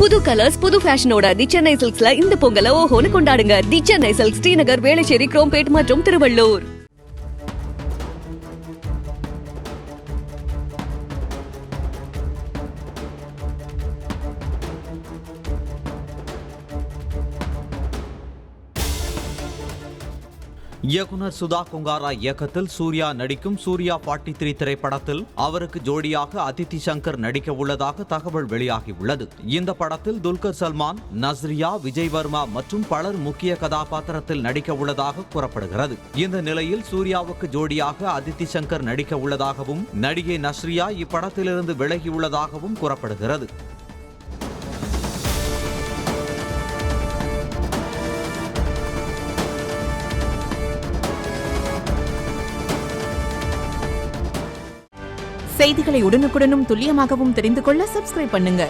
புது கலர்ஸ் புது ஃபேஷனோட தி சென்னை சில்க்ஸ்ல இந்த பொங்கலை ஓஹோன்னு கொண்டாடுங்க. தி சென்னை சில்க்ஸ், ஸ்ரீநகர், வேளச்சேரி, குரோம்பேட் மற்றும் திருவள்ளூர். இயக்குனர் சுதா கொங்காரா இயக்கத்தில் சூர்யா நடிக்கும் சூர்யா 43 திரைப்படத்தில் அவருக்கு ஜோடியாக அதித்தி சங்கர் நடிக்க உள்ளதாக தகவல் வெளியாகியுள்ளது. இந்த படத்தில் துல்கர் சல்மான், நஸ்ரியா, விஜய் வர்மா மற்றும் பலர் முக்கிய கதாபாத்திரத்தில் நடிக்க உள்ளதாக கூறப்படுகிறது. இந்த நிலையில் சூர்யாவுக்கு ஜோடியாக அதித்தி சங்கர் நடிக்க உள்ளதாகவும் நடிகை நஸ்ரியா இப்படத்திலிருந்து விலகியுள்ளதாகவும் கூறப்படுகிறது. செய்திகளை உடனுக்குடனும் துல்லியமாகவும் தெரிந்து கொள்ள சப்ஸ்கிரைப் பண்ணுங்க.